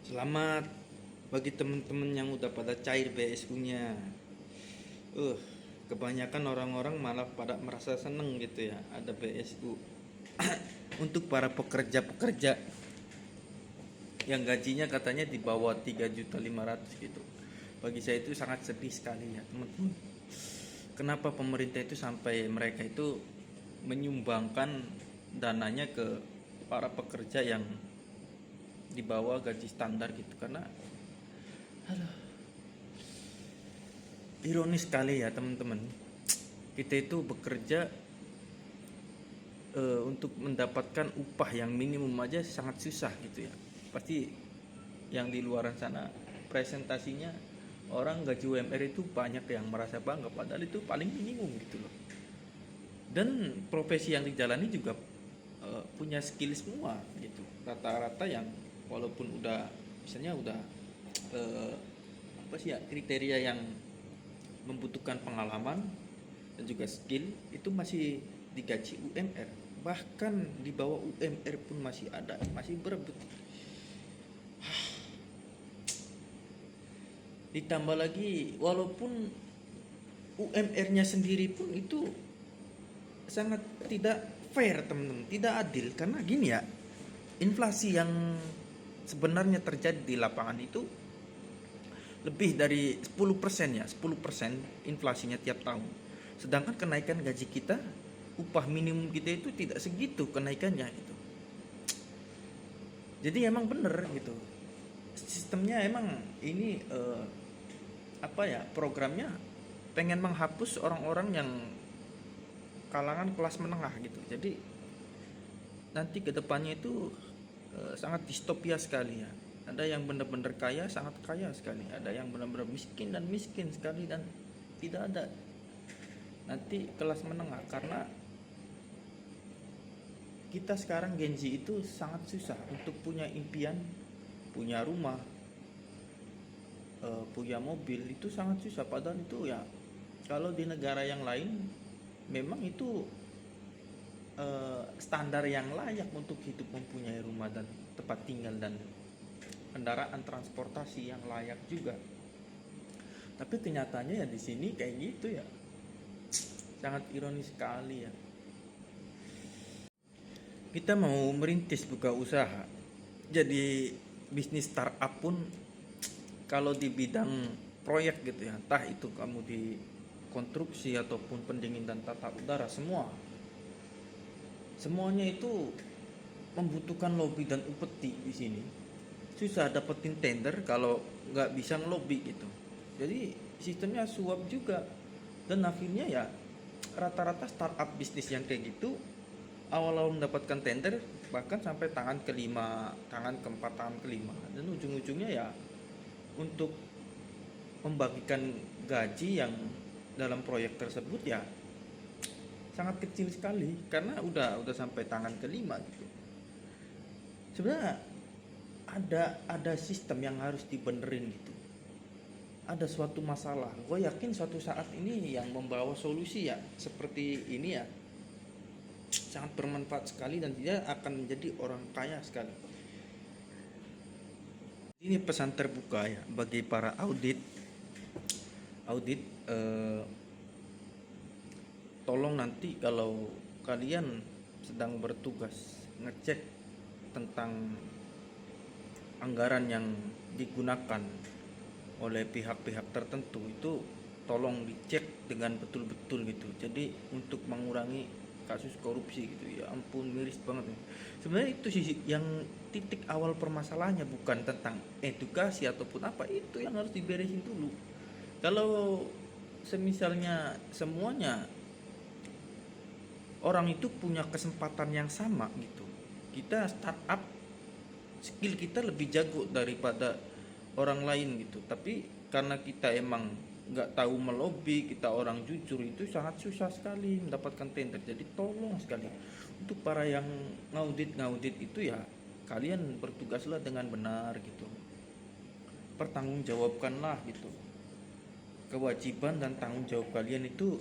Selamat bagi teman-teman yang udah pada cair BSU-nya. Kebanyakan orang-orang malah pada merasa seneng gitu ya, ada BSU. Untuk para pekerja-pekerja yang gajinya katanya di bawah 3.500.000 gitu. Bagi saya itu sangat sedih sekali ya, teman-teman. Kenapa pemerintah itu sampai mereka itu menyumbangkan dananya ke para pekerja yang di bawah gaji standar gitu, karena aduh, ironis sekali ya teman-teman, kita itu bekerja untuk mendapatkan upah yang minimum aja sangat susah gitu ya. Pasti yang di luar sana presentasinya orang gaji UMR itu banyak yang merasa bangga, padahal itu paling minimum gitu loh. Dan profesi yang dijalani juga punya skill semua gitu, rata-rata yang walaupun udah misalnya udah eh, apa sih ya, kriteria yang membutuhkan pengalaman dan juga skill itu masih digaji UMR, bahkan di bawah UMR pun masih ada, masih berebut. Ditambah lagi walaupun UMR-nya sendiri pun itu sangat tidak fair teman-teman, tidak adil, karena gini ya, inflasi yang sebenarnya terjadi di lapangan itu lebih dari 10% ya, 10% inflasinya tiap tahun. Sedangkan kenaikan gaji kita, upah minimum kita itu tidak segitu kenaikannya gitu. Jadi emang bener gitu. Sistemnya emang ini apa ya, programnya pengen menghapus orang-orang yang kalangan kelas menengah gitu. Jadi nanti kedepannya itu sangat distopia sekali ya. Ada yang benar-benar kaya, sangat kaya sekali. Ada yang benar-benar miskin dan miskin sekali, dan tidak ada nanti kelas menengah. Karena kita sekarang Gen Z itu sangat susah untuk punya impian, punya rumah, punya mobil, itu sangat susah. Padahal itu ya, kalau di negara yang lain memang itu standar yang layak untuk hidup, mempunyai rumah dan tempat tinggal dan kendaraan transportasi yang layak juga. Tapi kenyataannya ya di sini kayak gitu ya, sangat ironis sekali ya. Kita mau merintis buka usaha, jadi bisnis startup pun kalau di bidang proyek gitu ya, entah itu kamu di konstruksi ataupun pendingin dan tata udara, semuanya itu membutuhkan lobby dan upeti di sini. Susah dapetin tender kalau nggak bisa ngelobi gitu. Jadi sistemnya suap juga, dan akhirnya ya rata-rata startup bisnis yang kayak gitu awal-awal mendapatkan tender bahkan sampai tangan kelima, tangan keempat, tangan kelima, dan ujung-ujungnya ya untuk membagikan gaji yang dalam proyek tersebut ya sangat kecil sekali, karena udah sampai tangan kelima gitu. Sebenarnya ada sistem yang harus dibenerin gitu. Ada suatu masalah, gue yakin suatu saat ini yang membawa solusi ya seperti ini ya sangat bermanfaat sekali, dan dia akan menjadi orang kaya sekali. Ini pesan terbuka ya bagi para audit. Tolong nanti kalau kalian sedang bertugas ngecek tentang anggaran yang digunakan oleh pihak-pihak tertentu, itu tolong dicek dengan betul-betul gitu. Jadi untuk mengurangi kasus korupsi gitu. Ya ampun, miris banget. Sebenarnya itu sih yang titik awal permasalahannya, bukan tentang edukasi ataupun apa, itu yang harus diberesin dulu. Kalau semisalnya semuanya orang itu punya kesempatan yang sama gitu, kita startup skill kita lebih jago daripada orang lain gitu, tapi karena kita emang nggak tahu melobi, kita orang jujur, itu sangat susah sekali mendapatkan tender. Jadi tolong sekali untuk para yang ngaudit itu ya, kalian bertugaslah dengan benar gitu, pertanggungjawabkanlah gitu. Kewajiban dan tanggung jawab kalian itu